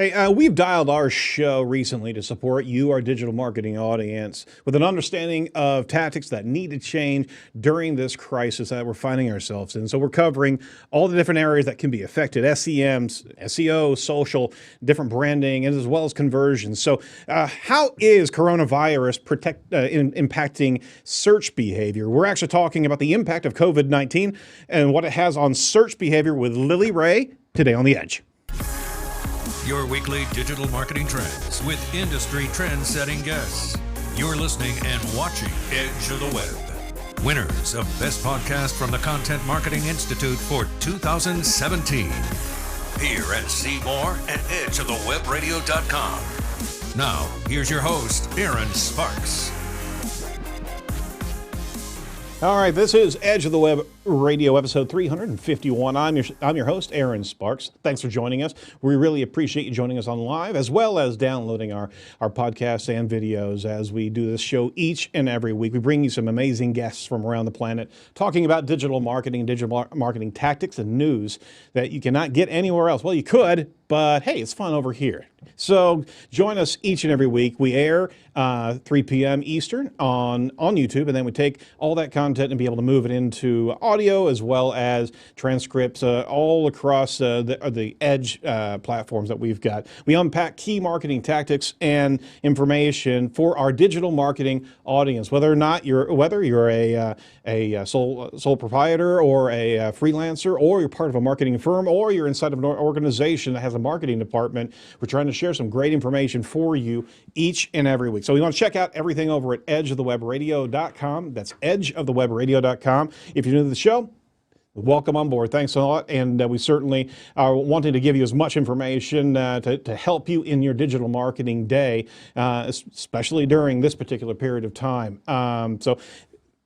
Hey, we've dialed our show recently to support you, our digital marketing audience, with an understanding of tactics that need to change during this crisis that we're finding ourselves in. So we're covering all the different areas that can be affected: SEM, SEO, social, different branding, as well as conversions. So how is coronavirus impacting search behavior? We're actually talking about the impact of COVID-19 and what it has on search behavior with Lily Ray today on The Edge. Your weekly digital marketing trends with industry trend-setting guests. You're listening and watching Edge of the Web. Winners of Best Podcast from the Content Marketing Institute for 2017. Hear and see more at edgeofthewebradio.com. Now, here's your host, Aaron Sparks. All right, this is Edge of the Web Radio, episode 351. I'm your host, Aaron Sparks. Thanks for joining us. We really appreciate you joining us on live, as well as downloading our podcasts and videos as we do this show each and every week. We bring you some amazing guests from around the planet talking about digital marketing tactics and news that you cannot get anywhere else. Well, you could, but hey, it's fun over here. So join us each and every week. We air 3 p.m. Eastern on YouTube, and then we take all that content and be able to move it into audio as well as transcripts all across the Edge platforms that we've got. We unpack key marketing tactics and information for our digital marketing audience, whether you're a sole proprietor or a freelancer, or you're part of a marketing firm, or you're inside of an organization that has a marketing department. We're trying to share some great information for you each and every week. So we want to check out everything over at edgeofthewebradio.com. That's edgeofthewebradio.com. If you're new to the show, welcome on board. Thanks a lot. And we certainly are wanting to give you as much information to help you in your digital marketing day, especially during this particular period of time.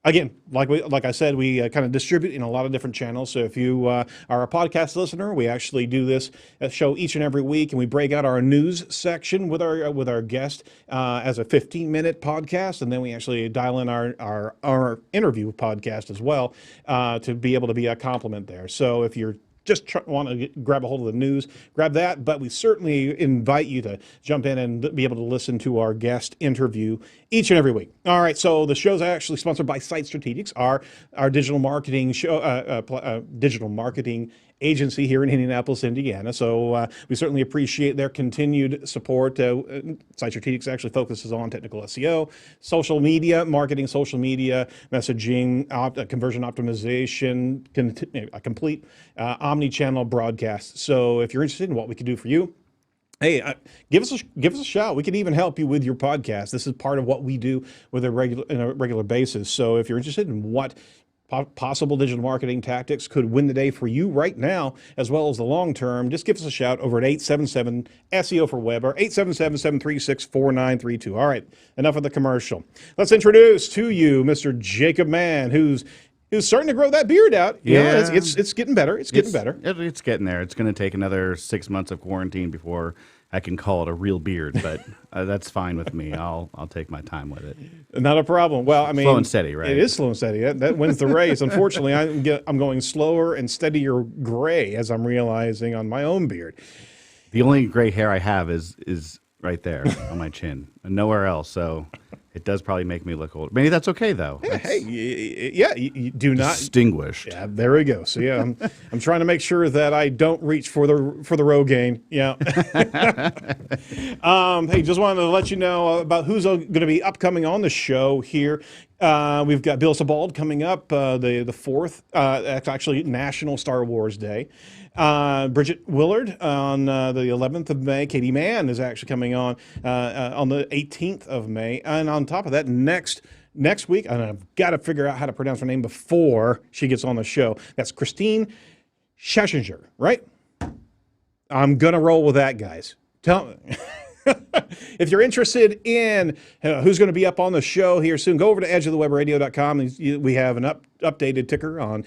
Again, like I said, we kind of distribute in a lot of different channels. So if you are a podcast listener, we actually do this show each and every week, and we break out our news section with our guest as a 15-minute podcast, and then we actually dial in our interview podcast as well to be able to be a complement there. So if you're just want to grab a hold of the news, grab that. But we certainly invite you to jump in and be able to listen to our guest interview each and every week. All right, so the show's actually sponsored by Site Strategics, our digital marketing digital marketing agency here in Indianapolis, Indiana. So we certainly appreciate their continued support. Site Strategics actually focuses on technical SEO, social media marketing, social media messaging, conversion optimization, a complete omni-channel broadcast. So if you're interested in what we can do for you, hey, give us a shout. We can even help you with your podcast. This is part of what we do with a regular basis. So if you're interested in what possible digital marketing tactics could win the day for you right now, as well as the long term, just give us a shout over at 877 SEO for Web or 877-736-4932. All right, enough of the commercial. Let's introduce to you Mr. Jacob Mann, who's starting to grow that beard out. Yeah, it's getting better. It's getting better. It's getting there. It's going to take another 6 months of quarantine before I can call it a real beard, but that's fine with me. I'll take my time with it. Not a problem. Well, I mean, slow and steady, right? It is slow and steady. That wins the race. Unfortunately, I'm going slower and steadier gray, as I'm realizing on my own beard. The only gray hair I have is right there on my chin, and nowhere else. So it does probably make me look old. Maybe that's okay though. You do not distinguished. Yeah, there we go. So yeah, I'm trying to make sure that I don't reach for the Rogaine. Yeah. Hey, just wanted to let you know about who's going to be upcoming on the show here. We've got Bill Sebald coming up the 4th. That's actually National Star Wars Day. Bridget Willard on the 11th of May. Katie Mann is actually coming on the 18th of May. And on top of that, next week, and I've got to figure out how to pronounce her name before she gets on the show. That's Christine Schesinger, right? I'm going to roll with that, guys. Tell me. If you're interested in who's going to be up on the show here soon, go over to edgeofthewebradio.com. We have an updated ticker on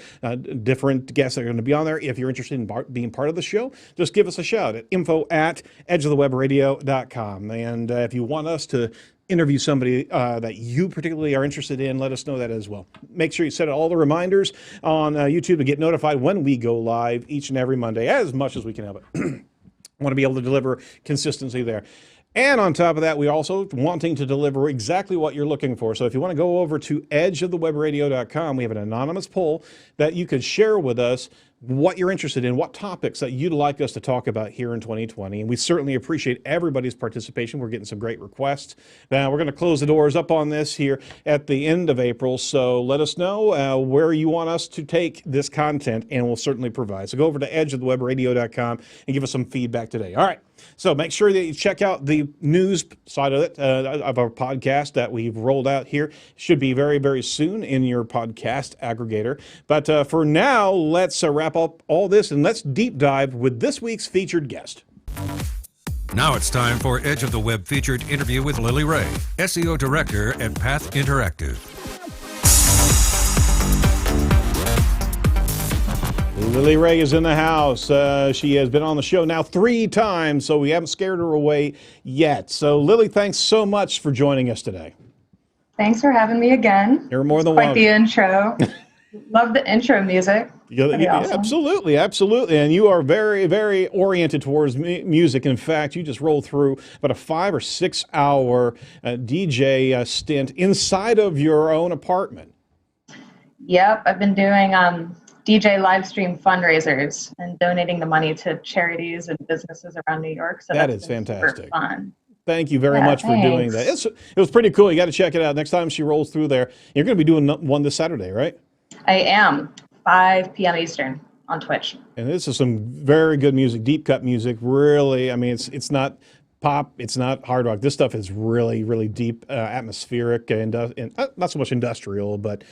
different guests that are going to be on there. If you're interested in being part of the show, just give us a shout at info@edgeofthewebradio.com. And if you want us to interview somebody that you particularly are interested in, let us know that as well. Make sure you set all the reminders on YouTube to get notified when we go live each and every Monday, as much as we can help it. Want to be able to deliver consistency there. And on top of that, we also wanting to deliver exactly what you're looking for. So if you want to go over to edgeofthewebradio.com, we have an anonymous poll that you could share with us what you're interested in, what topics that you'd like us to talk about here in 2020. And we certainly appreciate everybody's participation. We're getting some great requests. Now, we're going to close the doors up on this here at the end of April. So let us know where you want us to take this content, and we'll certainly provide. So go over to edgeofthewebradio.com and give us some feedback today. All right. So make sure that you check out the news side of it, of our podcast that we've rolled out here. It should be very, very soon in your podcast aggregator. But for now, let's wrap up all this and let's deep dive with this week's featured guest. Now it's time for Edge of the Web featured interview with Lily Ray, SEO Director at Path Interactive. Lily Ray is in the house. She has been on the show now 3 times, so we haven't scared her away yet. So, Lily, thanks so much for joining us today. Thanks for having me again. You're more than welcome. welcome. Quite the intro. Love the intro music. Awesome. Absolutely. And you are very, very oriented towards music. In fact, you just rolled through about a 5 or 6 hour DJ stint inside of your own apartment. Yep, I've been doing DJ live stream fundraisers and donating the money to charities and businesses around New York. So that is fantastic. Super fun. Thank you very much for doing that. It was pretty cool. You got to check it out. Next time she rolls through there, you're going to be doing one this Saturday, right? I am. 5 p.m. Eastern on Twitch. And this is some very good music, deep cut music. Really, I mean, it's not pop, it's not hard rock. This stuff is really, really deep, atmospheric, and not so much industrial, but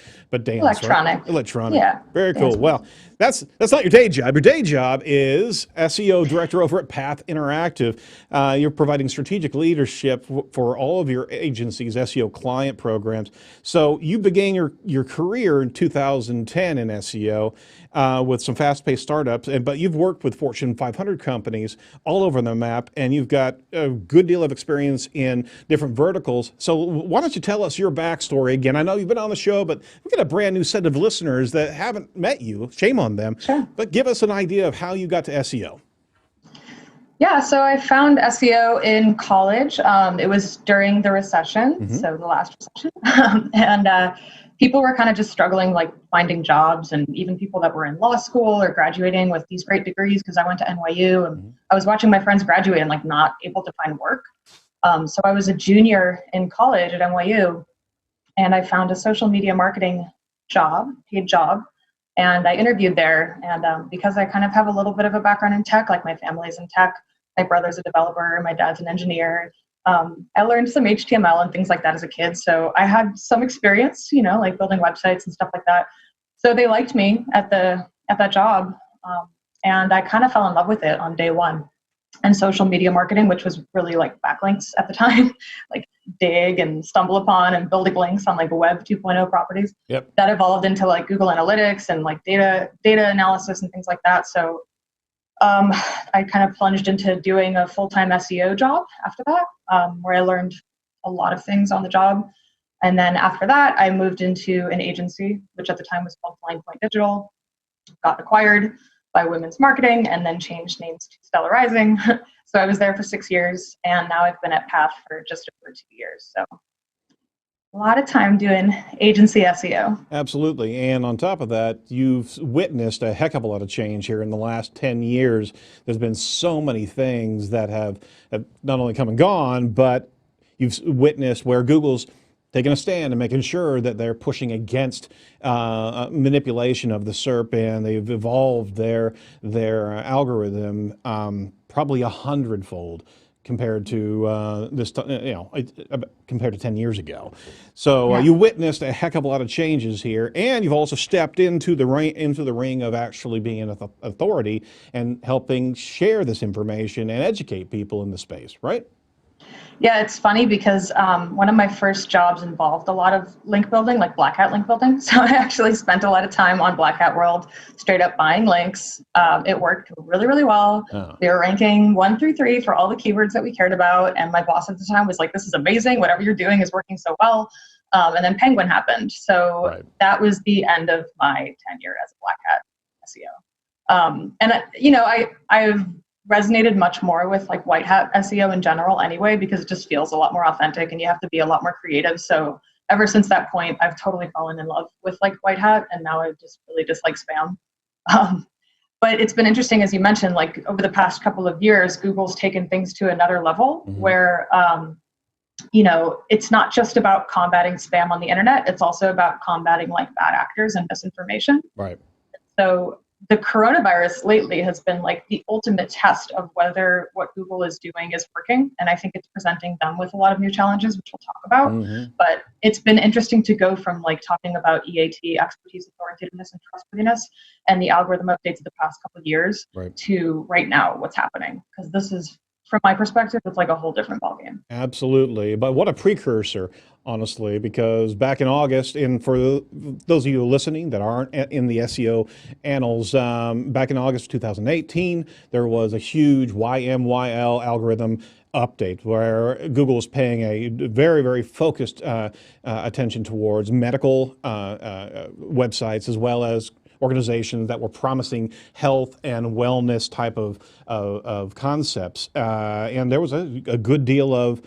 dance. Electronic. Right? Electronic. Yeah. Very cool. Dance. Well, that's not your day job. Your day job is SEO Director over at Path Interactive. You're providing strategic leadership for all of your agencies' SEO client programs. So you began your career in 2010 in SEO with some fast-paced startups, but you've worked with Fortune 500 companies all over the map, and you've got a good deal of experience in different verticals. So why don't you tell us your backstory again? I know you've been on the show, but we've got a brand new set of listeners that haven't met you. Shame on them. Sure. But give us an idea of how you got to SEO. Yeah, so I found SEO in college. It was during the recession, so the last recession. And people were kind of just struggling, like finding jobs, and even people that were in law school or graduating with these great degrees, because I went to NYU and I was watching my friends graduate and like not able to find work. So I was a junior in college at NYU, and I found a social media marketing job, paid job. And I interviewed there. And because I kind of have a little bit of a background in tech, like my family's in tech, my brother's a developer, my dad's an engineer. I learned some HTML and things like that as a kid. So I had some experience, like building websites and stuff like that. So they liked me at that job. And I kind of fell in love with it on day one. And social media marketing, which was really like backlinks at the time, like dig and stumble upon and building links on like web 2.0 properties. Yep. That evolved into like Google Analytics and like data analysis and things like that. So I kind of plunged into doing a full-time SEO job after that, where I learned a lot of things on the job. And then after that, I moved into an agency, which at the time was called Flying Point Digital, got acquired by Women's Marketing, and then changed names to Stellar Rising. So I was there for 6 years, and now I've been at Path for just over 2 years. So a lot of time doing agency SEO. Absolutely. And on top of that, you've witnessed a heck of a lot of change here in the last 10 years. There's been so many things that have not only come and gone, but you've witnessed where Google's taking a stand and making sure that they're pushing against manipulation of the SERP, and they've evolved their algorithm probably 100-fold compared to compared to 10 years ago. So you witnessed a heck of a lot of changes here, and you've also stepped into the ring of actually being an authority and helping share this information and educate people in the space, right? Yeah, it's funny because one of my first jobs involved a lot of link building, like Black Hat link building. So I actually spent a lot of time on Black Hat World, straight up buying links. It worked really, really well. Oh. We were ranking 1 through 3 for all the keywords that we cared about. And my boss at the time was like, this is amazing. Whatever you're doing is working so well. And then Penguin happened. So that was the end of my tenure as a Black Hat SEO. I've resonated much more with like white hat SEO in general anyway, because it just feels a lot more authentic and you have to be a lot more creative. So ever since that point, I've totally fallen in love with like white hat, and now I just really dislike spam. Um, but it's been interesting, as you mentioned, like over the past couple of years, Google's taken things to another level where, it's not just about combating spam on the internet. It's also about combating like bad actors and misinformation. Right. So the coronavirus lately has been like the ultimate test of whether what Google is doing is working. And I think it's presenting them with a lot of new challenges, which we'll talk about. But it's been interesting to go from like talking about EAT, expertise, authoritativeness, and trustworthiness, and the algorithm updates of the past couple of years to right now what's happening. Because this is, from my perspective, it's like a whole different ballgame. Absolutely. But what a precursor, honestly, because back in August, and for those of you listening that aren't in the SEO annals, back in August 2018, there was a huge YMYL algorithm update where Google was paying a very, very focused attention towards medical websites, as well as organizations that were promising health and wellness type of concepts. And there was a good deal of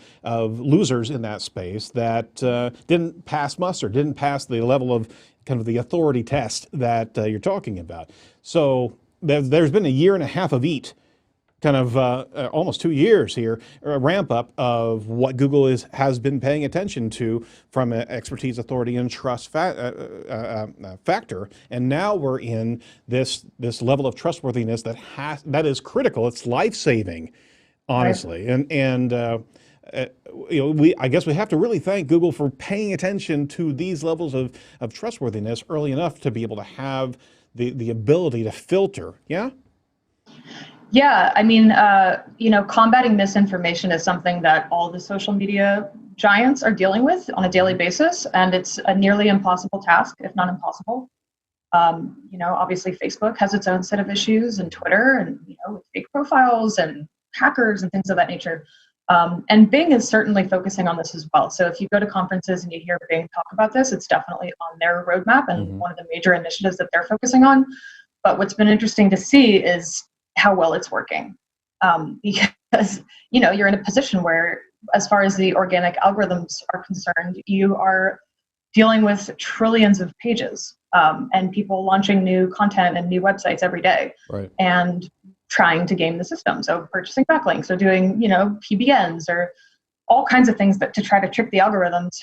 losers in that space that didn't pass muster, didn't pass the level of kind of the authority test that you're talking about. So there's been a year and a half of EAT, kind of almost 2 years here, a ramp up of what Google has been paying attention to from an expertise, authority, and trust factor. And now we're in this level of trustworthiness that is critical. It's life-saving, honestly. Right. And I guess we have to really thank Google for paying attention to these levels of trustworthiness early enough to be able to have the ability to filter. Yeah. Yeah, I mean, combating misinformation is something that all the social media giants are dealing with on a daily basis, and it's a nearly impossible task, if not impossible. Obviously Facebook has its own set of issues, and Twitter, and with fake profiles and hackers and things of that nature. And Bing is certainly focusing on this as well. So if you go to conferences and you hear Bing talk about this, it's definitely on their roadmap and one of the major initiatives that they're focusing on. But what's been interesting to see is how well it's working, because you're in a position where, as far as the organic algorithms are concerned, you are dealing with trillions of pages and people launching new content and new websites every day, right, and trying to game the system. So purchasing backlinks or doing PBNs or all kinds of things to try to trick the algorithms.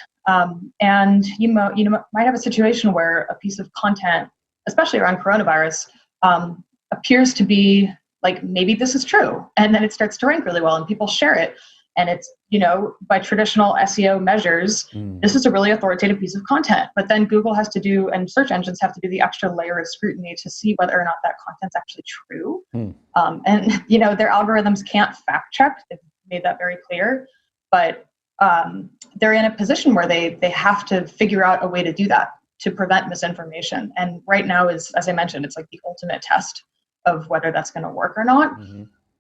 And you might have a situation where a piece of content, especially around coronavirus, appears to be like, maybe this is true, and then it starts to rank really well and people share it, and it's by traditional SEO measures, this is a really authoritative piece of content. But then Google has to do, and search engines have to do, the extra layer of scrutiny to see whether or not that content's actually true. And their algorithms can't fact check. They've made that very clear, but they're in a position where they have to figure out a way to do that, to prevent misinformation. And right now is, as I mentioned, it's like the ultimate test of whether that's going to work or not.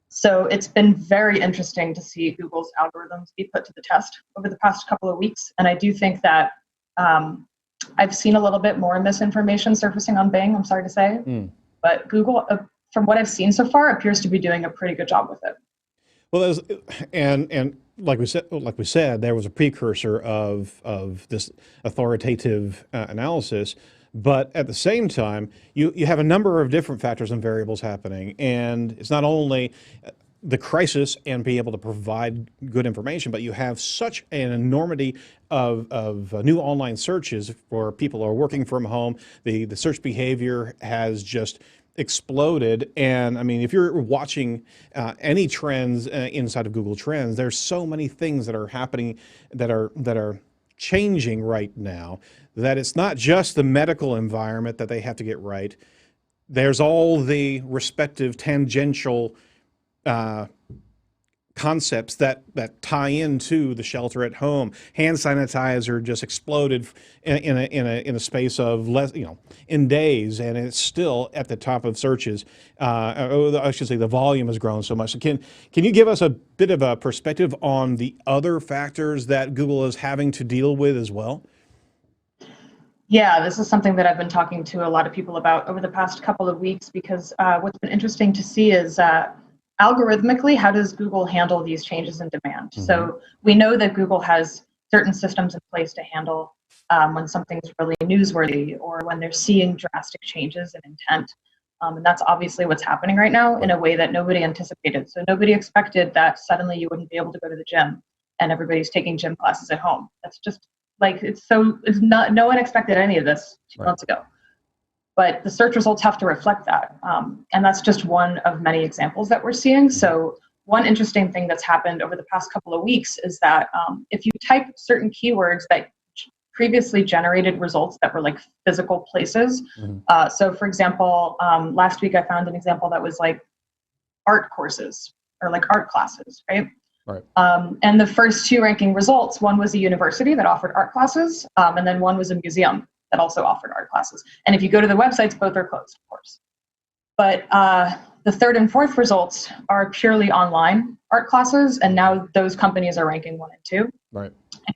So it's been very interesting to see Google's algorithms be put to the test over the past couple of weeks. And I do think that I've seen a little bit more misinformation surfacing on Bing, I'm sorry to say. But Google, from what I've seen so far, appears to be doing a pretty good job with it. Well, and like we said, there was a precursor of this authoritative analysis. But at the same time, you have a number of different factors and variables happening. And it's not only the crisis and being able to provide good information, but you have such an enormity of new online searches for people who are working from home. The search behavior has just exploded. And I mean, if you're watching any trends inside of Google Trends, there's so many things that are happening that are changing right now, that it's not just the medical environment that they have to get right. There's all the respective tangential concepts that tie into the shelter at home. Hand sanitizer just exploded in a space of less, in days, and it's still at the top of searches. I should say the volume has grown so much. So can you give us a bit of a perspective on the other factors that Google is having to deal with as well? Yeah, this is something that I've been talking to a lot of people about over the past couple of weeks, because what's been interesting to see is algorithmically, how does Google handle these changes in demand? So we know that Google has certain systems in place to handle when something's really newsworthy or when they're seeing drastic changes in intent. And that's obviously what's happening right now in a way that nobody anticipated. So nobody expected that suddenly you wouldn't be able to go to the gym and everybody's taking gym classes at home. That's just like, no one expected any of this 2 months ago. But the search results have to reflect that. And that's just one of many examples that we're seeing. So one interesting thing that's happened over the past couple of weeks is that if you type certain keywords that previously generated results that were like physical places. So for example, last week I found an example that was like art courses or like art classes, right? And the first two ranking results, one was a university that offered art classes, and then one was a museum that also offered art classes. And if you go to the websites, both are closed, of course. But the third and fourth results are purely online art classes, and now those companies are ranking 1 and 2. Right.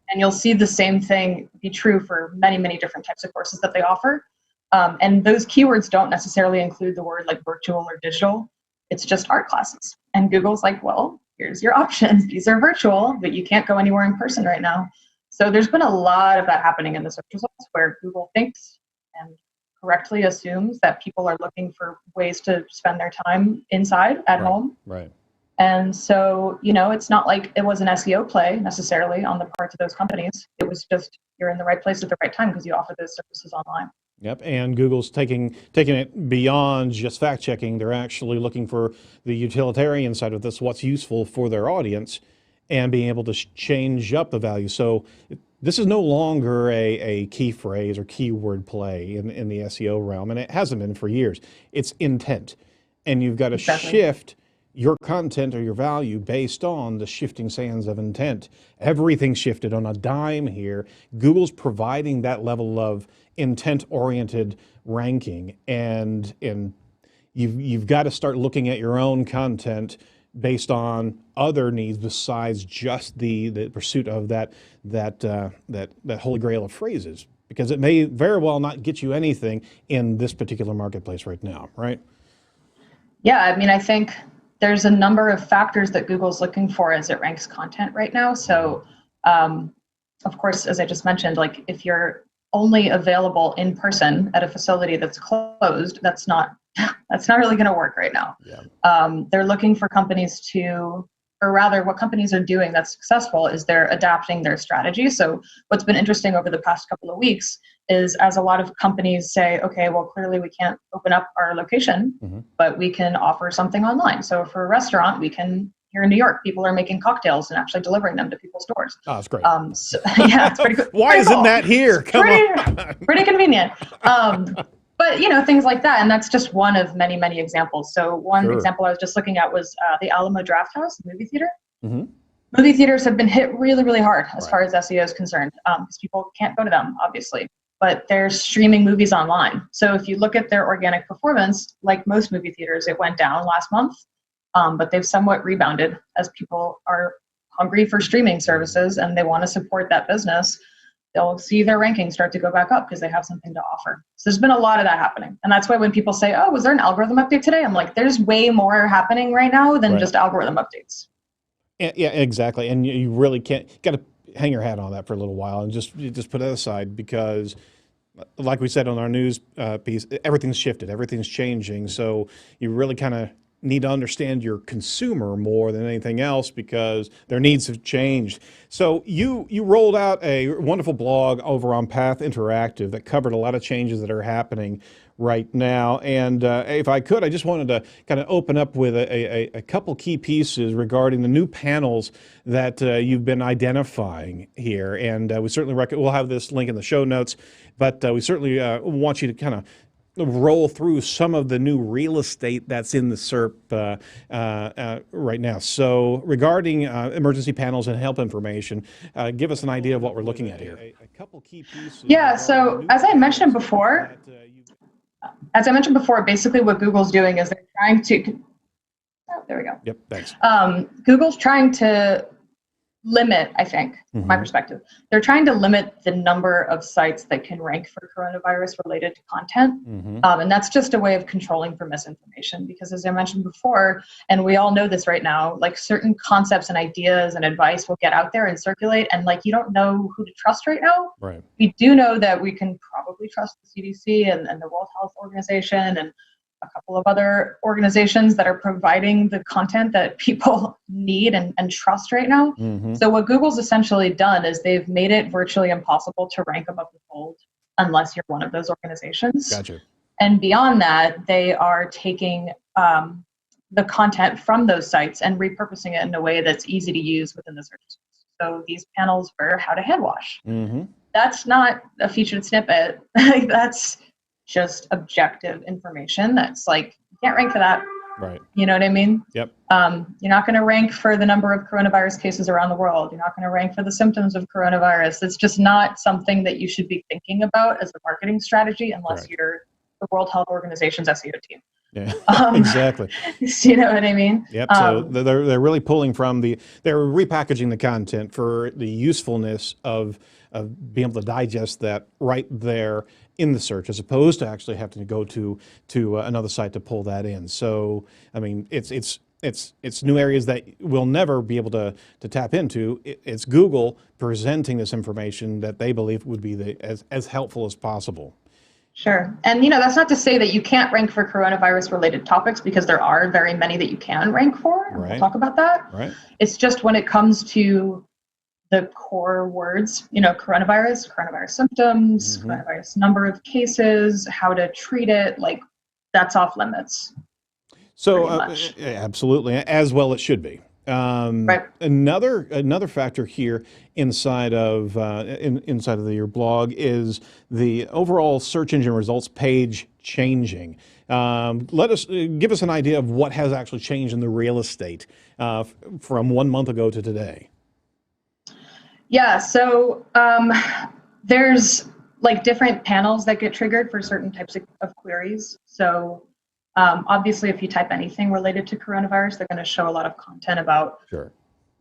And you'll see the same thing be true for many, many different types of courses that they offer. And those keywords don't necessarily include the word like virtual or digital. It's just art classes. And Google's like, well, here's your options. These are virtual, but you can't go anywhere in person right now. So there's been a lot of that happening in the search results where Google thinks and correctly assumes that people are looking for ways to spend their time inside at home. Right. And so, it's not like it was an SEO play necessarily on the parts of those companies. It was just you're in the right place at the right time because you offer those services online. Yep, and Google's taking it beyond just fact checking. They're actually looking for the utilitarian side of this, what's useful for their audience, and being able to change up the value. So this is no longer a key phrase or keyword play in the SEO realm, and it hasn't been for years. It's intent, and you've got to shift your content or your value based on the shifting sands of intent. Everything's shifted on a dime here. Google's providing that level of intent-oriented ranking, and you've got to start looking at your own content based on other needs besides just the pursuit of that holy grail of phrases, because it may very well not get you anything in this particular marketplace right now, right? Yeah, I mean, I think there's a number of factors that Google's looking for as it ranks content right now. So, of course, as I just mentioned, like if you're only available in person at a facility that's closed, that's not really going to work right now. Yeah. They're looking for companies to, or rather what companies are doing that's successful is they're adapting their strategy. So what's been interesting over the past couple of weeks is as a lot of companies say, okay, well, clearly we can't open up our location, but we can offer something online. So for a restaurant, we can, here in New York, people are making cocktails and actually delivering them to people's doors. Oh, that's great. So, yeah, it's pretty cool. Why isn't that here? Come on. Pretty convenient. But, things like that. And that's just one of many, many examples. So one example I was just looking at was the Alamo Drafthouse movie theater. Movie theaters have been hit really, really hard as far as SEO is concerned, because people can't go to them, obviously. But they're streaming movies online. So if you look at their organic performance, like most movie theaters, it went down last month, but they've somewhat rebounded as people are hungry for streaming services and they want to support that business. They'll see their rankings start to go back up because they have something to offer. So there's been a lot of that happening. And that's why when people say, oh, was there an algorithm update today? I'm like, there's way more happening right now than just algorithm updates. Yeah, exactly. And you really got to hang your hat on that for a little while and just put it aside, because like we said on our news piece, everything's shifted, everything's changing. So you really kind of need to understand your consumer more than anything else because their needs have changed. So you rolled out a wonderful blog over on Path Interactive that covered a lot of changes that are happening right now. And if I could, I just wanted to kind of open up with a couple key pieces regarding the new panels that you've been identifying here. And we certainly we'll have this link in the show notes, but we certainly want you to kind of roll through some of the new real estate that's in the SERP right now. So regarding emergency panels and help information, give us an idea of what we're looking at here. A couple key pieces. Yeah, so as I mentioned before, basically what Google's doing is they're trying to, there we go. Yep, thanks. Google's trying to limit, I think, from my perspective, they're trying to limit the number of sites that can rank for coronavirus related to content. And that's just a way of controlling for misinformation, because as I mentioned before, and we all know this right now, like certain concepts and ideas and advice will get out there and circulate, and like you don't know who to trust right now. Right. We do know that we can probably trust the CDC and the World Health Organization and a couple of other organizations that are providing the content that people need and trust right now. So what Google's essentially done is they've made it virtually impossible to rank above the fold unless you're one of those organizations. Gotcha. And beyond that, they are taking the content from those sites and repurposing it in a way that's easy to use within the search results. So these panels for how to hand wash. That's not a featured snippet. That's just objective information that's like, you can't rank for that. Right. You know what I mean? Yep. You're not going to rank for the number of coronavirus cases around the world. You're not going to rank for the symptoms of coronavirus. It's just not something that you should be thinking about as a marketing strategy unless you're the World Health Organization's SEO team. Yeah, exactly. You know what I mean? Yep. So they're really pulling from they're repackaging the content for the usefulness of being able to digest that right there in the search, as opposed to actually having to go to another site to pull that in. So, I mean, it's new areas that we'll never be able to tap into. It's Google presenting this information that they believe would be as helpful as possible. Sure. And, that's not to say that you can't rank for coronavirus related topics, because there are very many that you can rank for. And Right. We'll talk about that. Right. It's just when it comes to the core words, coronavirus symptoms, coronavirus number of cases, how to treat it, like that's off limits. So absolutely, as well it should be. Right. Another factor here inside of your blog is the overall search engine results page changing. Give us an idea of what has actually changed in the real estate from 1 month ago to today. Yeah, so there's like different panels that get triggered for certain types of queries. So obviously, if you type anything related to coronavirus, they're going to show a lot of content about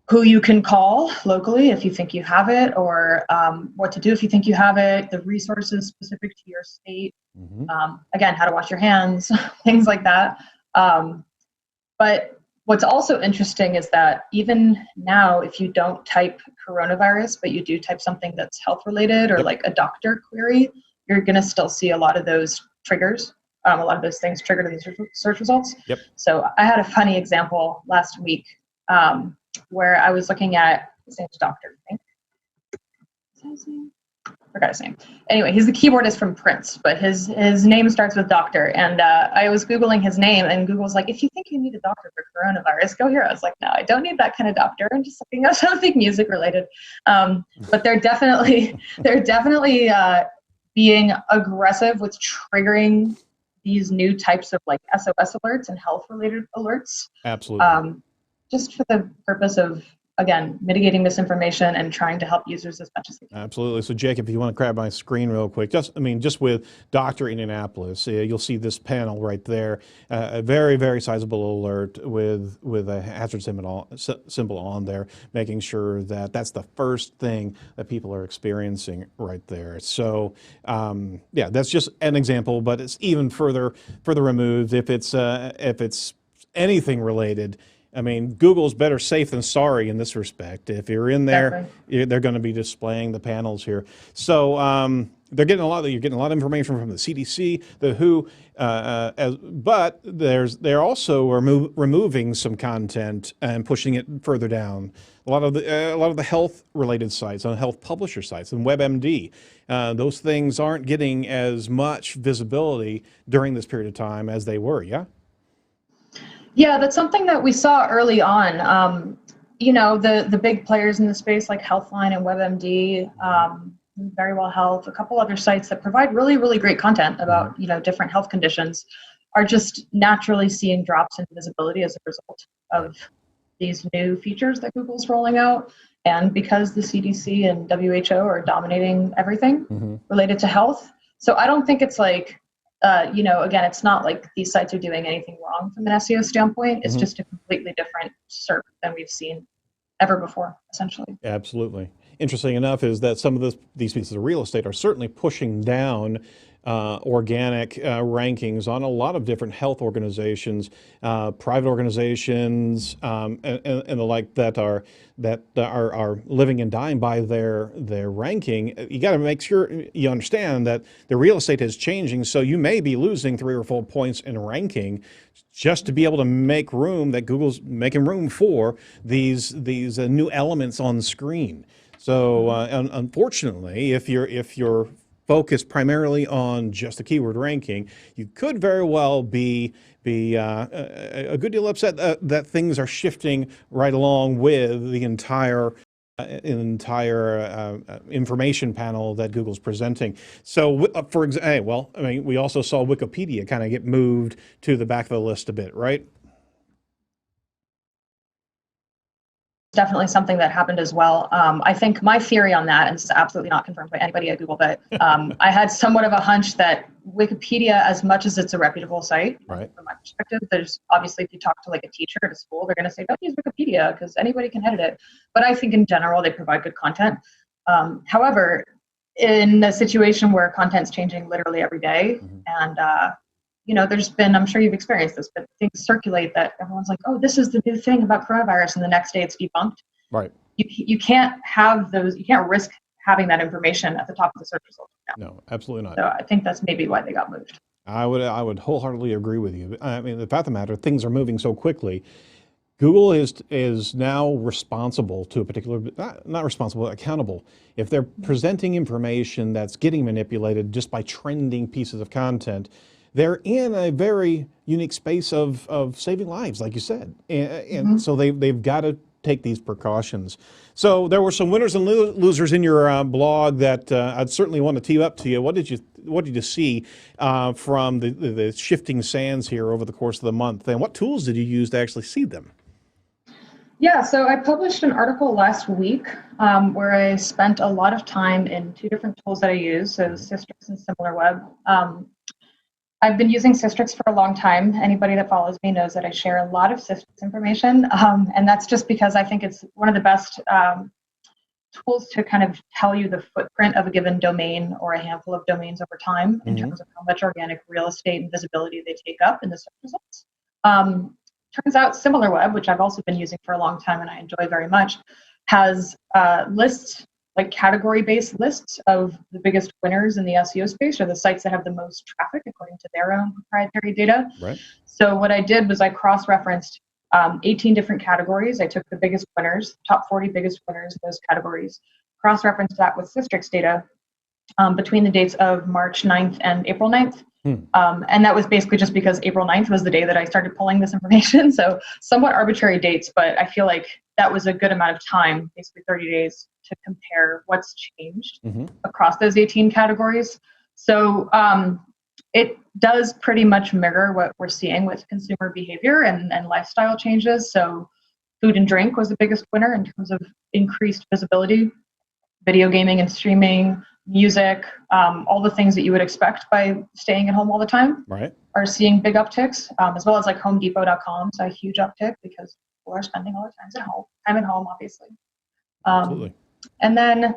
who you can call locally if you think you have it, or what to do if you think you have it, the resources specific to your state, again, how to wash your hands, things like that. But what's also interesting is that even now, if you don't type coronavirus, but you do type something that's health related or like a doctor query, you're going to still see a lot of those triggers. A lot of those things triggered in these search results. Yep. So I had a funny example last week where I was looking at, his name's Doctor, I think. Is that his name? Forgot his name. Anyway, he's the keyboardist from Prince, but his name starts with Doctor. And I was Googling his name, and Google's like, if you think you need a doctor for coronavirus, go here. I was like, no, I don't need that kind of doctor. I'm just looking at something music related. But they're definitely being aggressive with triggering these new types of like SOS alerts and health related alerts. Absolutely. Just for the purpose of, again, mitigating misinformation and trying to help users as much as they can. Absolutely. So, Jacob, if you want to grab my screen real quick, just with Dr. Indianapolis, you'll see this panel right there, a very, very sizable alert with a hazard symbol on there, making sure that that's the first thing that people are experiencing right there. So, that's just an example, but it's even further removed if it's anything related. I mean, Google's better safe than sorry in this respect. If you're in there, they're going to be displaying the panels here. So you're getting a lot of information from the CDC, the WHO, but they're also removing some content and pushing it further down. A lot of the health related sites, on health publisher sites, and WebMD, those things aren't getting as much visibility during this period of time as they were. Yeah. Yeah, that's something that we saw early on. The big players in the space like Healthline and WebMD, Verywell Health, a couple other sites that provide really, really great content about, different health conditions, are just naturally seeing drops in visibility as a result of these new features that Google's rolling out. And because the CDC and WHO are dominating everything related to health. So I don't think it's like, again, it's not like these sites are doing anything wrong from an SEO standpoint. It's just a completely different SERP than we've seen ever before, essentially. Absolutely. Interesting enough is that some of these pieces of real estate are certainly pushing down organic rankings on a lot of different health organizations, private organizations, and the like that are living and dying by their ranking. You got to make sure you understand that the real estate is changing, so you may be losing 3 or 4 points in ranking just to be able to make room, that Google's making room for these new elements on the screen. So unfortunately, if you're focused primarily on just the keyword ranking, you could very well be a good deal upset that things are shifting right along with the entire information panel that Google's presenting. So, for example, well, I mean, we also saw Wikipedia kind of get moved to the back of the list a bit, right? Definitely something that happened as well. I think my theory on that, and this is absolutely not confirmed by anybody at Google, but I had somewhat of a hunch that Wikipedia, as much as it's a reputable site, right, from my perspective, there's obviously, if you talk to like a teacher at a school, they're going to say, don't use Wikipedia because anybody can edit it. But I think in general, they provide good content. However, in a situation where content's changing literally every day, and there's been, I'm sure you've experienced this, but things circulate that everyone's like, oh, this is the new thing about coronavirus, and the next day it's debunked. Right. You can't have those, you can't risk having that information at the top of the search results. No, absolutely not. So I think that's maybe why they got moved. I would wholeheartedly agree with you. I mean, the fact of the matter, things are moving so quickly. Google is now responsible to a particular, not responsible, accountable. If they're presenting information that's getting manipulated just by trending pieces of content, they're in a very unique space of saving lives, like you said. And so they've got to take these precautions. So there were some winners and losers in your blog that I'd certainly want to tee up to you. What did you see from the shifting sands here over the course of the month? And what tools did you use to actually see them? Yeah, so I published an article last week where I spent a lot of time in 2 different tools that I use, so Systrix and SimilarWeb. I've been using Systrix for a long time. Anybody that follows me knows that I share a lot of Systrix information, and that's just because I think it's one of the best tools to kind of tell you the footprint of a given domain or a handful of domains over time in terms of how much organic real estate and visibility they take up in the search results. Turns out SimilarWeb, which I've also been using for a long time and I enjoy very much, has lists, like category-based lists of the biggest winners in the SEO space, or the sites that have the most traffic according to their own proprietary data. Right. So what I did was I cross-referenced 18 different categories. I took the biggest winners, top 40 biggest winners in those categories, cross-referenced that with Systrix data between the dates of March 9th and April 9th. And that was basically just because April 9th was the day that I started pulling this information. So somewhat arbitrary dates, but I feel like that was a good amount of time, basically 30 days, to compare what's changed across those 18 categories. So it does pretty much mirror what we're seeing with consumer behavior and lifestyle changes. So food and drink was the biggest winner in terms of increased visibility, video gaming and streaming, music, all the things that you would expect by staying at home all the time, right, are seeing big upticks, as well as like HomeDepot.com, so a huge uptick because people are spending all their time at home, obviously. Absolutely. And then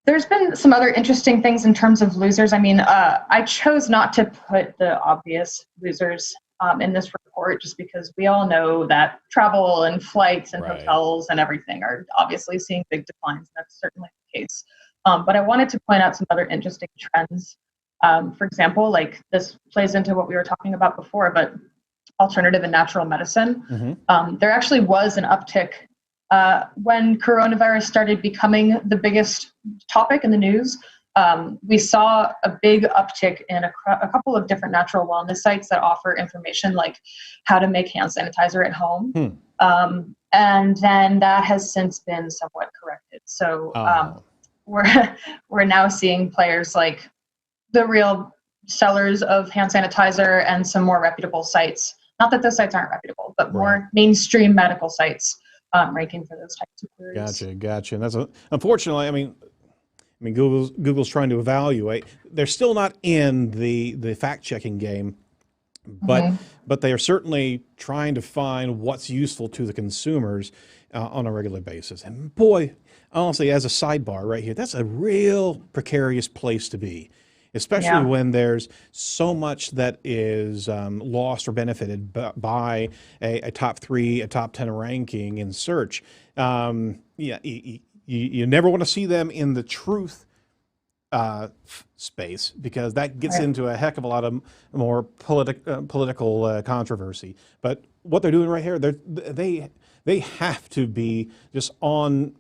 there's been some other interesting things in terms of losers. I mean, I chose not to put the obvious losers in this report just because we all know that travel and flights and hotels and everything are obviously seeing big declines. That's certainly the case. But I wanted to point out some other interesting trends. For example, like this plays into what we were talking about before, but alternative and natural medicine. There actually was an uptick when coronavirus started becoming the biggest topic in the news. We saw a big uptick in a couple of different natural wellness sites that offer information like how to make hand sanitizer at home. And then that has since been somewhat corrected. So we're now seeing players like the real sellers of hand sanitizer and some more reputable sites. Not that those sites aren't reputable, but more mainstream medical sites ranking for those types of queries. Gotcha. And that's unfortunately, I mean, Google's trying to evaluate. They're still not in the fact checking game but but they are certainly trying to find what's useful to the consumers on a regular basis. And boy, honestly, as a sidebar right here, that's a real precarious place to be, especially when there's so much that is lost or benefited by a top 3, a top 10 ranking in search. You never want to see them in the truth space, because that gets into a heck of a lot of more political controversy. But what they're doing right here, they have to be just on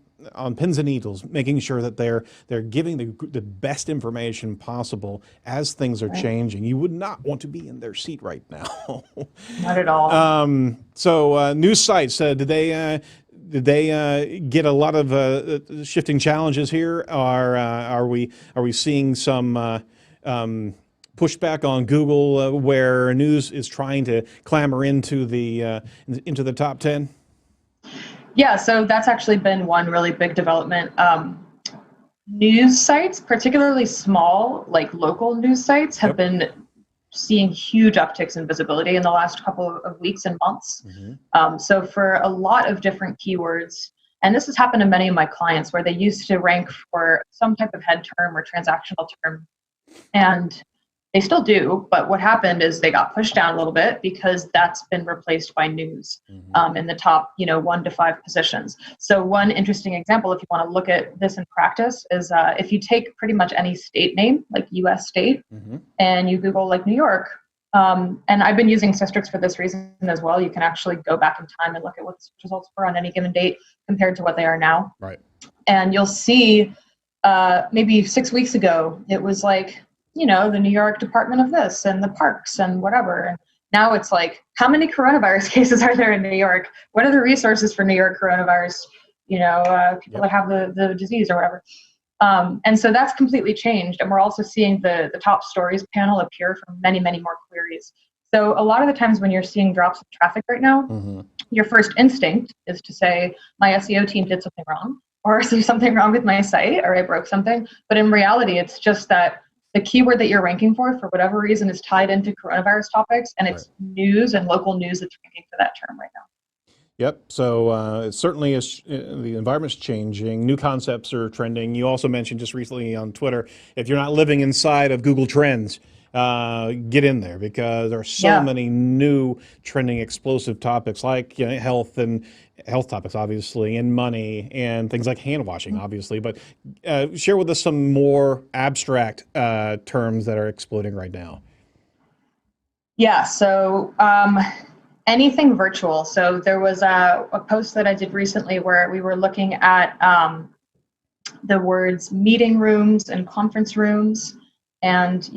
pins and needles, making sure that they're giving the best information possible as things are changing. You would not want to be in their seat right now. Not at all. So news sites, did they get a lot of shifting challenges here? Are we seeing some pushback on Google where news is trying to clamber into the top 10? Yeah, so that's actually been one really big development. News sites, particularly small, like local news sites, have been seeing huge upticks in visibility in the last couple of weeks and months. So for a lot of different keywords, and this has happened to many of my clients where they used to rank for some type of head term or transactional term, and they still do, but what happened is they got pushed down a little bit because that's been replaced by news in the top 1 to 5 positions. So one interesting example, if you want to look at this in practice, is if you take pretty much any state name, like US state, and you Google like New York, and I've been using Systrix for this reason as well. You can actually go back in time and look at what the search results were on any given date compared to what they are now. Right. And you'll see maybe 6 weeks ago, it was like, the New York Department of this and the parks and whatever. And now it's like, how many coronavirus cases are there in New York? What are the resources for New York coronavirus? People that have the disease or whatever. And so that's completely changed. And we're also seeing the top stories panel appear from many, many more queries. So a lot of the times when you're seeing drops of traffic right now, your first instinct is to say, my SEO team did something wrong, or is there something wrong with my site, or I broke something. But in reality, it's just that the keyword that you're ranking for whatever reason, is tied into coronavirus topics, and it's news and local news that's ranking for that term right now. Yep. So it certainly is. The environment's changing. New concepts are trending. You also mentioned just recently on Twitter, if you're not living inside of Google Trends, get in there, because there are so many new trending explosive topics like health topics, obviously, and money and things like hand washing, obviously. But share with us some more abstract terms that are exploding right now. Yeah. So anything virtual. So there was a post that I did recently where we were looking at the words meeting rooms and conference rooms. And,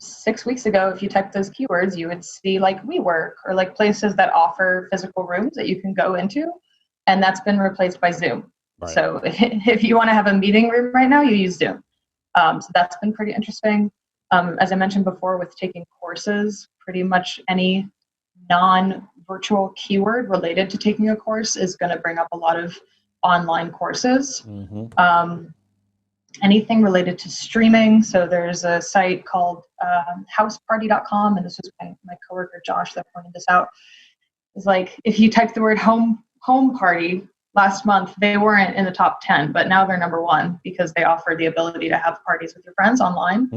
6 weeks ago, if you typed those keywords, you would see like WeWork or like places that offer physical rooms that you can go into. And that's been replaced by Zoom. Right. So if you want to have a meeting room right now, you use Zoom. So that's been pretty interesting. As I mentioned before, with taking courses, pretty much any non-virtual keyword related to taking a course is going to bring up a lot of online courses. Anything related to streaming. So there's a site called houseparty.com, and this was my coworker Josh that pointed this out. It's like, if you type the word home party last month, they weren't in the top 10, but now they're number 1 because they offer the ability to have parties with your friends online.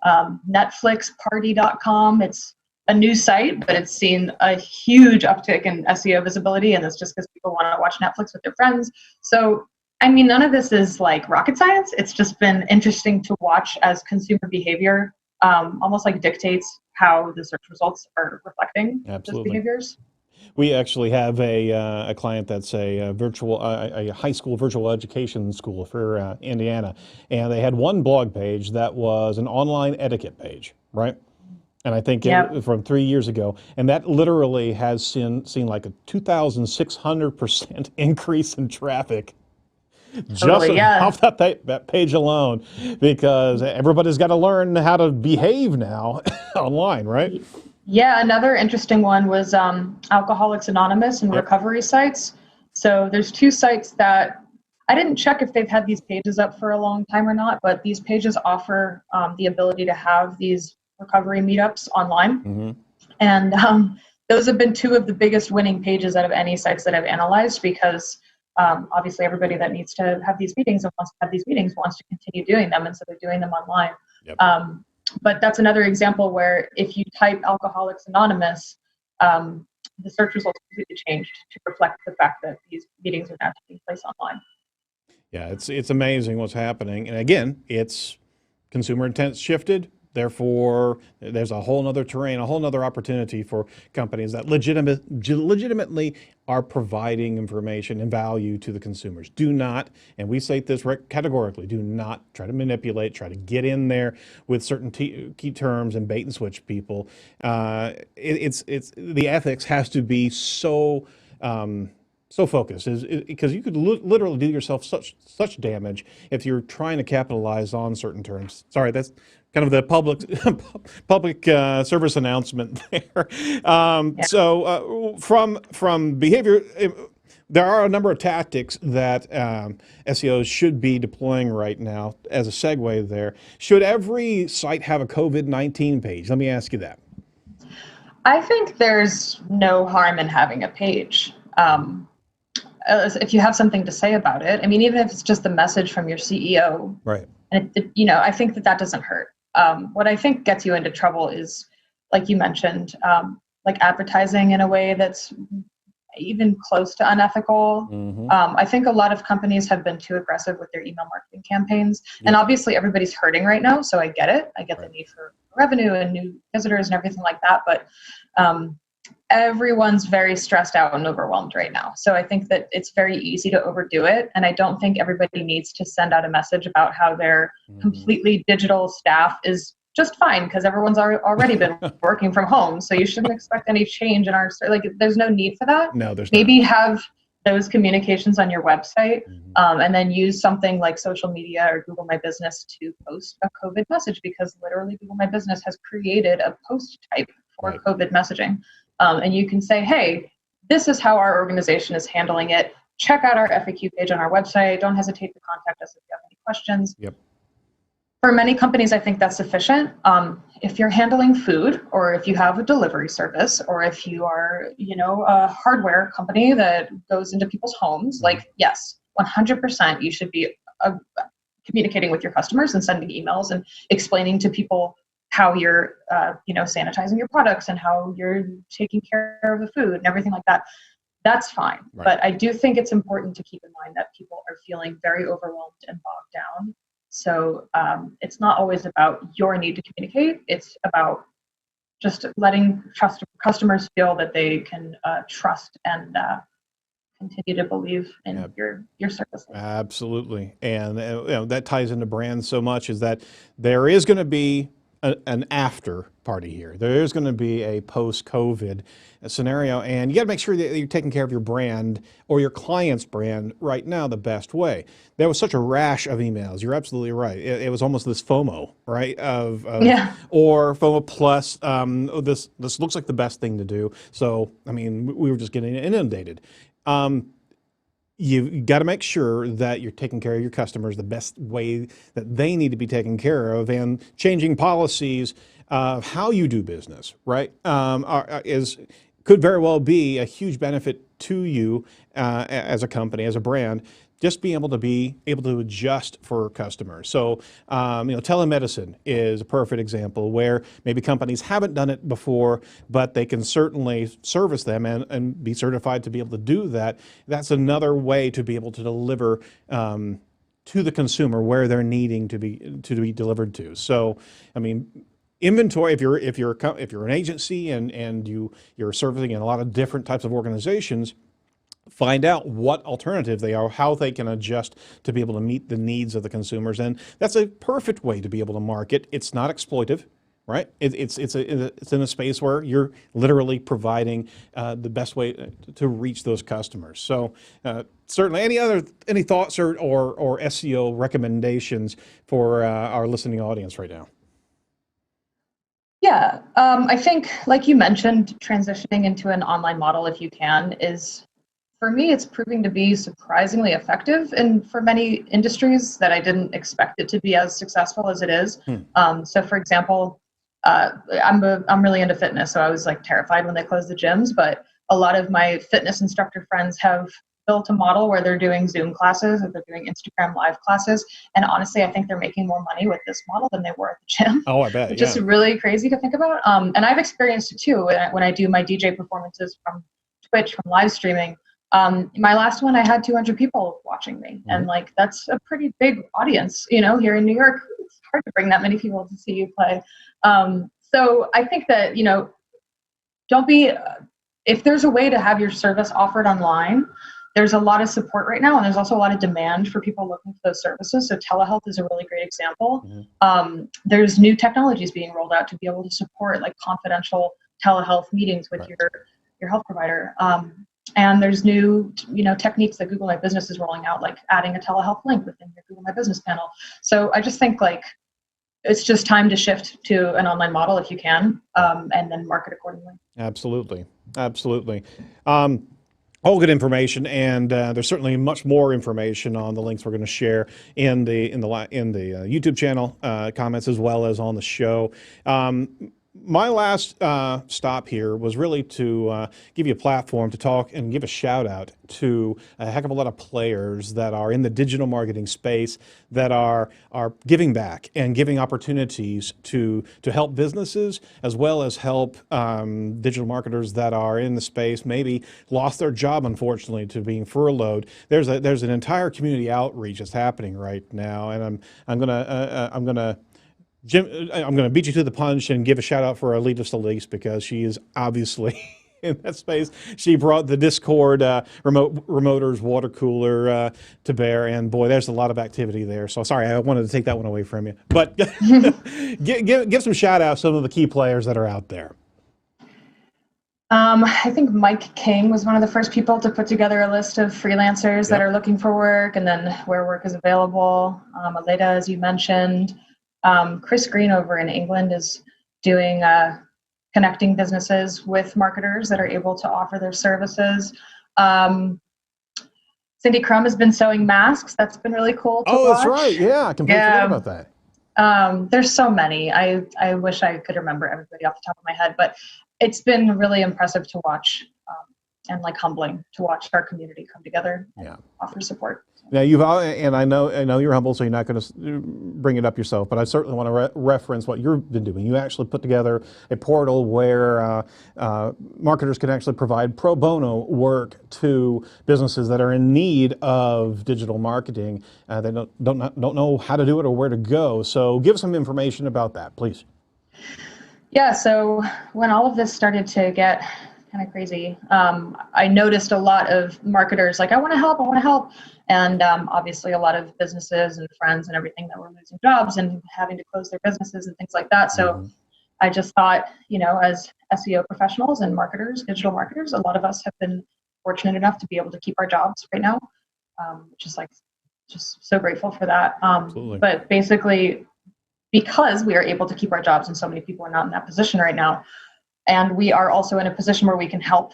Netflixparty.com, it's a new site, but it's seen a huge uptick in SEO visibility, and it's just because people want to watch Netflix with their friends. So none of this is like rocket science. It's just been interesting to watch as consumer behavior almost like dictates how the search results are reflecting those behaviors. We actually have a client that's a high school virtual education school for Indiana, and they had one blog page that was an online etiquette page, right? And I think from 3 years ago, and that literally has seen like a 2,600% increase in traffic. Just off that page alone, because everybody's got to learn how to behave now online, right? Yeah, another interesting one was Alcoholics Anonymous and recovery sites. So there's 2 sites that I didn't check if they've had these pages up for a long time or not, but these pages offer the ability to have these recovery meetups online. Mm-hmm. And those have been two of the biggest winning pages out of any sites that I've analyzed, because obviously everybody that needs to have these meetings and wants to have these meetings wants to continue doing them, and so they're doing them online. Yep. But that's another example where if you type Alcoholics Anonymous, the search results completely changed to reflect the fact that these meetings are now taking place online. Yeah, it's amazing what's happening. And again, it's consumer intent shifted. Therefore, there's a whole nother terrain, a whole nother opportunity for companies that legitimately are providing information and value to the consumers. Do not, and we say this categorically, do not try to manipulate, try to get in there with certain key terms and bait and switch people. It's the ethics has to be so focused, because you could literally do yourself such damage if you're trying to capitalize on certain terms. Sorry, that's kind of the public service announcement there. So from behavior, there are a number of tactics that SEOs should be deploying right now. As a segue there, should every site have a COVID-19 page? Let me ask you that. I think there's no harm in having a page. If you have something to say about it, I mean, even if it's just a message from your CEO, right? And I think that doesn't hurt. What I think gets you into trouble is, like you mentioned, like advertising in a way that's even close to unethical. Mm-hmm. I think a lot of companies have been too aggressive with their email marketing campaigns. Yep. And obviously everybody's hurting right now, so I get it. I get the need for revenue and new visitors and everything like that. But everyone's very stressed out and overwhelmed right now. So I think that it's very easy to overdo it. And I don't think everybody needs to send out a message about how their completely digital staff is just fine, because everyone's already been working from home. So you shouldn't expect any change in there's no need for that. No, there's Maybe not. Have those communications on your website, and then use something like social media or Google My Business to post a COVID message, because literally Google My Business has created a post type for COVID messaging. And you can say, hey, this is how our organization is handling it. Check out our FAQ page on our website. Don't hesitate to contact us if you have any questions. Yep. For many companies, I think that's sufficient. If you're handling food, or if you have a delivery service, or if you are, a hardware company that goes into people's homes, yes, 100%, you should be communicating with your customers and sending emails and explaining to people how you're, sanitizing your products and how you're taking care of the food and everything like that. That's fine. Right. But I do think it's important to keep in mind that people are feeling very overwhelmed and bogged down. So it's not always about your need to communicate. It's about just letting customers feel that they can trust and continue to believe in your service. Absolutely. And that ties into brands so much, is that there is going to be an after party here. There is going to be a post-COVID scenario, and you got to make sure that you're taking care of your brand or your client's brand right now the best way. There was such a rash of emails. You're absolutely right. It was almost this FOMO, right? Or FOMO plus, this looks like the best thing to do. So, I mean, we were just getting inundated. You've got to make sure that you're taking care of your customers the best way that they need to be taken care of, and changing policies of how you do business, right? Could very well be a huge benefit to you as a company, as a brand. Just being able to adjust for customers. So, telemedicine is a perfect example where maybe companies haven't done it before, but they can certainly service them and be certified to be able to do that. That's another way to be able to deliver to the consumer where they're needing to be delivered to. So, I mean, inventory. If you're an agency and you're servicing in a lot of different types of organizations, find out what alternative they are, how they can adjust to be able to meet the needs of the consumers. And that's a perfect way to be able to market. It's not exploitive, right? It's in a space where you're literally providing the best way to reach those customers. So certainly any thoughts or SEO recommendations for our listening audience right now? Yeah, I think, like you mentioned, transitioning into an online model, if you can, is, for me, it's proving to be surprisingly effective, and for many industries that I didn't expect it to be as successful as it is. So, for example, I'm really into fitness, so I was like terrified when they closed the gyms. But a lot of my fitness instructor friends have built a model where they're doing Zoom classes or they're doing Instagram live classes. And honestly, I think they're making more money with this model than they were at the gym. Oh, I bet. Which is really crazy to think about. And I've experienced it too when I do my DJ performances from Twitch, from live streaming. My last one, I had 200 people watching me. Mm-hmm. And like, that's a pretty big audience, you know, here in New York. It's hard to bring that many people to see you play. So I think that, you know, don't be, if there's a way to have your service offered online, there's a lot of support right now, and there's also a lot of demand for people looking for those services. So telehealth is a really great example. Mm-hmm. There's new technologies being rolled out to be able to support like confidential telehealth meetings with your health provider. And there's new, you know, techniques that Google My Business is rolling out, like adding a telehealth link within your Google My Business panel. So I just think like it's just time to shift to an online model if you can, and then market accordingly. Absolutely, absolutely. All good information, and there's certainly much more information on the links we're going to share in the YouTube channel comments as well as on the show. My last stop here was really to give you a platform to talk and give a shout out to a heck of a lot of players that are in the digital marketing space that are giving back and giving opportunities to help businesses as well as help digital marketers that are in the space, maybe lost their job, unfortunately, to being furloughed. There's an entire community outreach that's happening right now, and I'm gonna Jim, I'm going to beat you to the punch and give a shout out for Alita Solis because she is obviously in that space. She brought the Discord remoters water cooler to bear, and boy, there's a lot of activity there. So sorry, I wanted to take that one away from you. But give some shout outs to some of the key players that are out there. I think Mike King was one of the first people to put together a list of freelancers that are looking for work and then where work is available. Alita, as you mentioned. Chris Green over in England is doing connecting businesses with marketers that are able to offer their services. Cindy Crum has been sewing masks. That's been really cool to watch. That's right. Yeah, I completely forgot about that. There's so many. I wish I could remember everybody off the top of my head, but it's been really impressive to watch and like humbling to watch our community come together and offer support. Now and I know you're humble, so you're not going to bring it up yourself, but I certainly want to reference what you've been doing. You actually put together a portal where marketers can actually provide pro bono work to businesses that are in need of digital marketing. They don't know how to do it or where to go. So give some information about that, please. Yeah. So when all of this started to get kind of crazy, I noticed a lot of marketers like, I want to help. And obviously a lot of businesses and friends and everything that were losing jobs and having to close their businesses and things like that. So I just thought, you know, as SEO professionals and marketers, digital marketers, a lot of us have been fortunate enough to be able to keep our jobs right now. Just so grateful for that. But basically, because we are able to keep our jobs and so many people are not in that position right now, and we are also in a position where we can help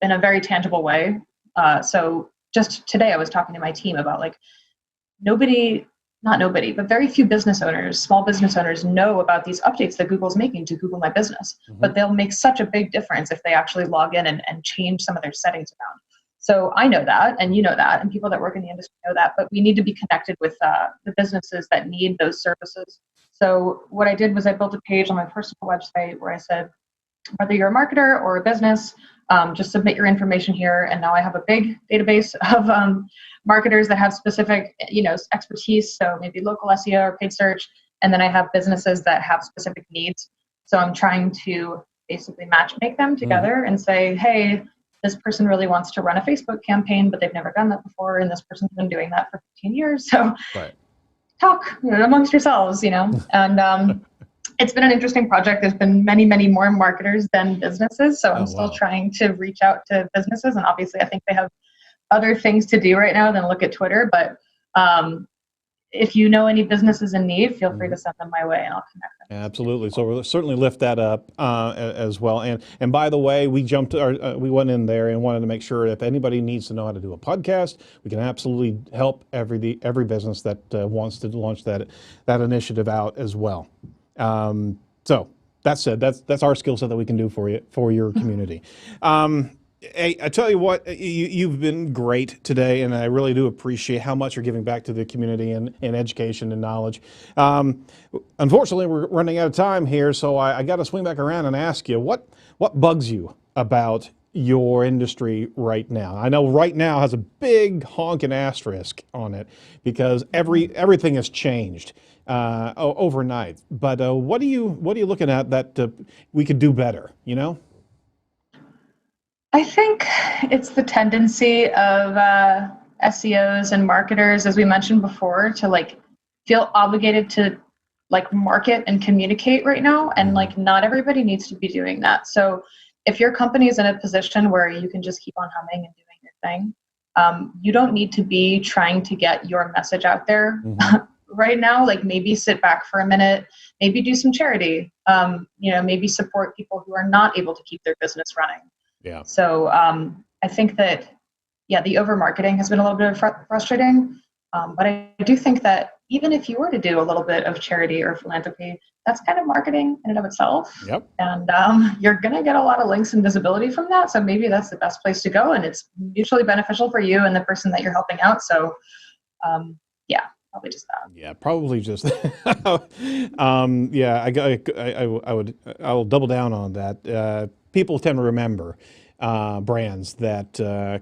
in a very tangible way. So just today I was talking to my team about like not nobody, but very few business owners, small business owners know about these updates that Google's making to Google My Business, but they'll make such a big difference if they actually log in and change some of their settings around. So I know that, and you know that, and people that work in the industry know that, but we need to be connected with the businesses that need those services. So what I did was I built a page on my personal website where I said, whether you're a marketer or a business, just submit your information here. And now I have a big database of marketers that have specific, you know, expertise. So maybe local SEO or paid search. And then I have businesses that have specific needs. So I'm trying to basically make them together and say, hey, this person really wants to run a Facebook campaign, but they've never done that before. And this person's been doing that for 15 years. So talk amongst yourselves, you know, and it's been an interesting project. There's been many, many more marketers than businesses. So I'm still trying to reach out to businesses. And obviously I think they have other things to do right now than look at Twitter. But if you know any businesses in need, feel free to send them my way and I'll connect them. Absolutely. So we'll certainly lift that up as well. And by the way, we went in there and wanted to make sure if anybody needs to know how to do a podcast, we can absolutely help every business that wants to launch that initiative out as well. So that said, that's our skill set that we can do for you, for your community. Hey, I tell you what, you've been great today, and I really do appreciate how much you're giving back to the community and education and knowledge. Unfortunately, we're running out of time here, so I got to swing back around and ask you, what bugs you about your industry right now? I know right now has a big honking asterisk on it because everything has changed overnight. But what are you looking at that we could do better? You know? I think it's the tendency of SEOs and marketers, as we mentioned before, to like feel obligated to like market and communicate right now. And like not everybody needs to be doing that. So if your company is in a position where you can just keep on humming and doing your thing, you don't need to be trying to get your message out there right now. Like maybe sit back for a minute, maybe do some charity, maybe support people who are not able to keep their business running. Yeah. So I think that, the over marketing has been a little bit frustrating. But I do think that even if you were to do a little bit of charity or philanthropy, that's kind of marketing in and of itself. Yep. And you're going to get a lot of links and visibility from that. So maybe that's the best place to go. And it's mutually beneficial for you and the person that you're helping out. So probably just that. Yeah, probably just. I'll double down on that. People tend to remember brands that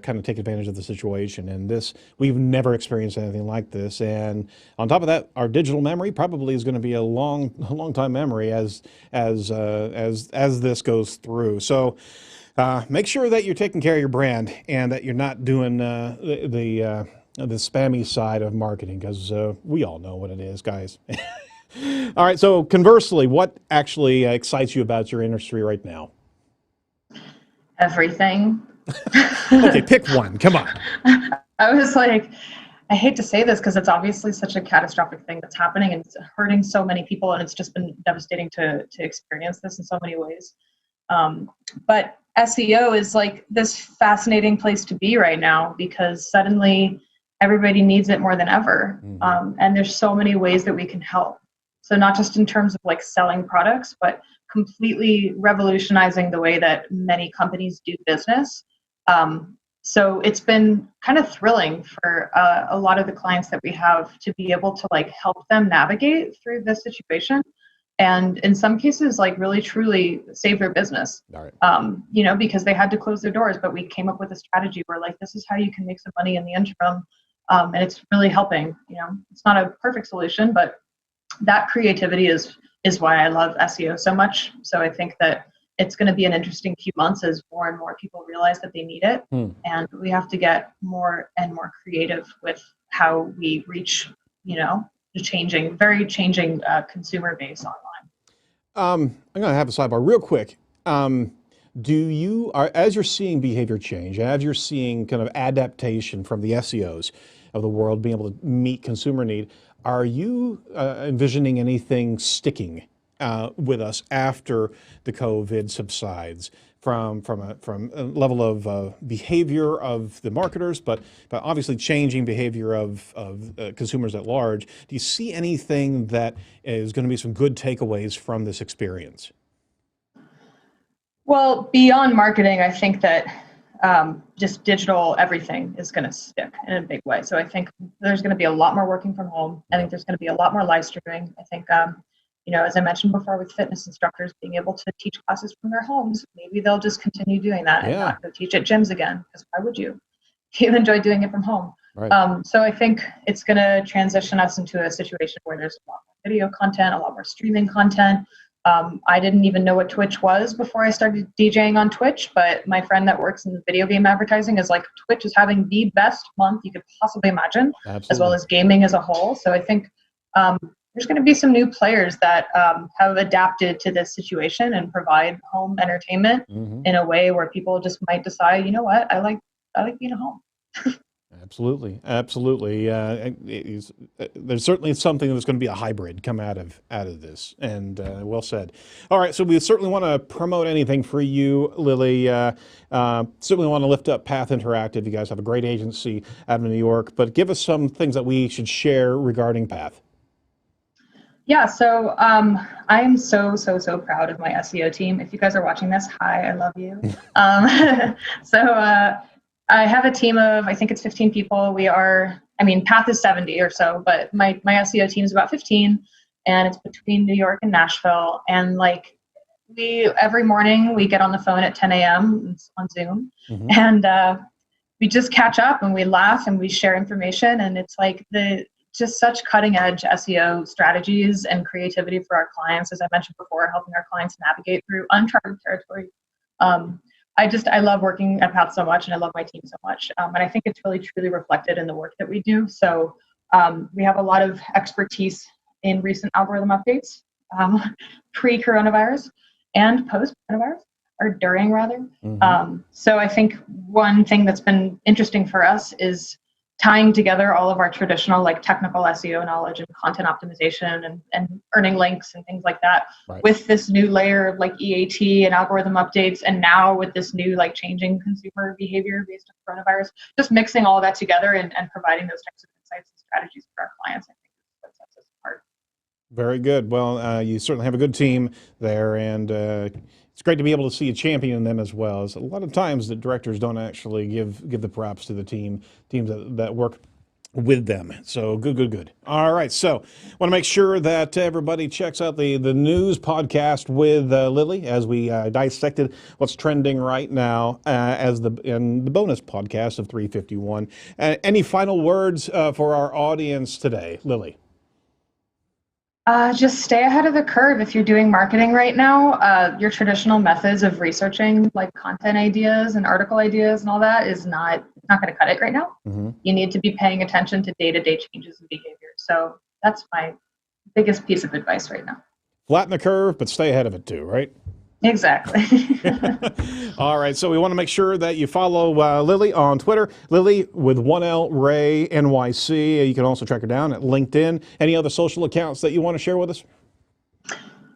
kind of take advantage of the situation, and we've never experienced anything like this. And on top of that, our digital memory probably is going to be a long time memory as this goes through. So make sure that you're taking care of your brand and that you're not doing the spammy side of marketing, because we all know what it is, guys. All right. So conversely, what actually excites you about your industry right now? Everything. Okay, pick one. Come on. I was like, I hate to say this because it's obviously such a catastrophic thing that's happening and it's hurting so many people, and it's just been devastating to experience this in so many ways. But SEO is like this fascinating place to be right now because suddenly everybody needs it more than ever. And there's so many ways that we can help. So not just in terms of like selling products, but completely revolutionizing the way that many companies do business. So it's been kind of thrilling for a lot of the clients that we have to be able to like help them navigate through this situation. And in some cases, like really truly save their business, All right. because they had to close their doors, but we came up with a strategy where like, this is how you can make some money in the interim. And it's really helping. It's not a perfect solution, but that creativity is why I love SEO so much. So I think that it's going to be an interesting few months as more and more people realize that they need it. And we have to get more and more creative with how we reach, the very changing consumer base online. I'm going to have a sidebar real quick. As you're seeing behavior change, as you're seeing kind of adaptation from the SEOs of the world being able to meet consumer need, are you envisioning anything sticking with us after the COVID subsides from a level of behavior of the marketers, but obviously changing behavior of consumers at large? Do you see anything that is going to be some good takeaways from this experience? Well, beyond marketing, I think that just digital everything is going to stick in a big way. So I think there's going to be a lot more working from home. I think there's going to be a lot more live streaming. I think, as I mentioned before, with fitness instructors being able to teach classes from their homes, maybe they'll just continue doing that and not go teach at gyms again. Because why would you? You enjoy doing it from home. Right. So I think it's going to transition us into a situation where there's a lot more video content, a lot more streaming content. I didn't even know what Twitch was before I started DJing on Twitch, but my friend that works in video game advertising is like, Twitch is having the best month you could possibly imagine, Absolutely. As well as gaming as a whole. So I think there's going to be some new players that have adapted to this situation and provide home entertainment in a way where people just might decide, you know what, I like being at home. Absolutely. There's certainly something that's going to be a hybrid come out of this, and well said. All right, so we certainly want to promote anything for you, Lily. Certainly want to lift up Path Interactive. You guys have a great agency out of New York, but give us some things that we should share regarding Path. Yeah, so I'm so proud of my SEO team. If you guys are watching this, hi, I love you. So I have a team of, I think it's 15 people. Path is 70 or so, but my SEO team is about 15, and it's between New York and Nashville. And like every morning we get on the phone at 10 a.m. on Zoom, and we just catch up and we laugh and we share information, and it's like just such cutting edge SEO strategies and creativity for our clients. As I mentioned before, helping our clients navigate through uncharted territory. I love working at Path so much, and I love my team so much. And I think it's really truly reflected in the work that we do. So we have a lot of expertise in recent algorithm updates, pre-coronavirus and post-coronavirus, or during rather. So I think one thing that's been interesting for us is tying together all of our traditional like technical SEO knowledge and content optimization and earning links and things like that with this new layer of like EAT and algorithm updates, and now with this new like changing consumer behavior based on coronavirus, just mixing all of that together and providing those types of insights and strategies for our clients, I think is what sets us apart. Very good. Well, you certainly have a good team there, and it's great to be able to see a champion in them as well. As a lot of times the directors don't actually give the props to the teams that work with them. So good. All right. So want to make sure that everybody checks out the news podcast with Lily as we dissected what's trending right now in the bonus podcast of 351. Any final words for our audience today, Lily? Just stay ahead of the curve. If you're doing marketing right now, your traditional methods of researching like content ideas and article ideas and all that is not going to cut it right now. You need to be paying attention to day-to-day changes in behavior. So that's my biggest piece of advice right now. Flatten the curve, but stay ahead of it too, right? Exactly. All right. So we want to make sure that you follow Lily on Twitter, Lily with 1L Ray NYC. You can also track her down at LinkedIn. Any other social accounts that you want to share with us?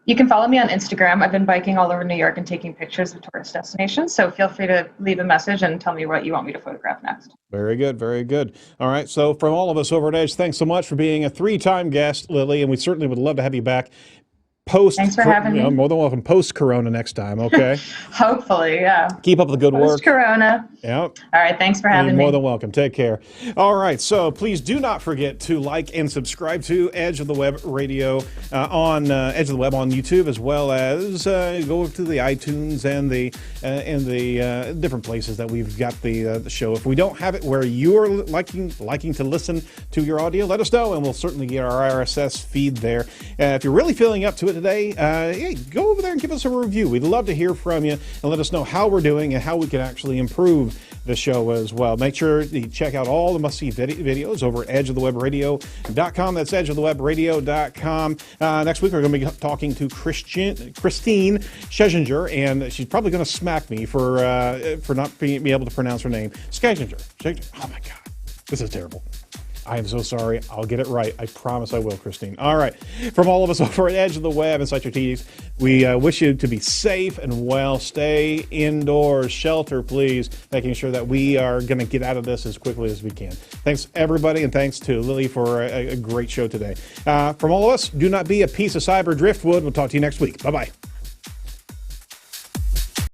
You can follow me on Instagram. I've been biking all over New York and taking pictures of tourist destinations. So feel free to leave a message and tell me what you want me to photograph next. Very good. All right. So from all of us over at Edge, thanks so much for being a 3-time guest, Lily, and we certainly would love to have you back. Thanks for having me. More than welcome. Post-corona next time, okay? Hopefully, yeah. Keep up the good work. Post-corona. Yep. All right, thanks for having me. You're more than welcome. Take care. All right, so please do not forget to like and subscribe to Edge of the Web Radio on Edge of the Web on YouTube, as well as go to the iTunes and the different places that we've got the show. If we don't have it where you're liking to listen to your audio, let us know, and we'll certainly get our RSS feed there. If you're really feeling up to it today, hey, go over there and give us a review. We'd love to hear from you and let us know how we're doing and how we can actually improve the show as well. Make sure you check out all the must-see videos over at edgeofthewebradio.com. That's edgeofthewebradio.com. Next week, we're going to be talking to Christine Schesinger, and she's probably going to smack me for not being able to pronounce her name. Schesinger. Oh, my God. This is terrible. I am so sorry. I'll get it right. I promise I will, Christine. All right. From all of us over at Edge of the Web and Site Strategies, we wish you to be safe and well. Stay indoors. Shelter, please. Making sure that we are going to get out of this as quickly as we can. Thanks, everybody, and thanks to Lily for a great show today. From all of us, do not be a piece of cyber driftwood. We'll talk to you next week. Bye-bye.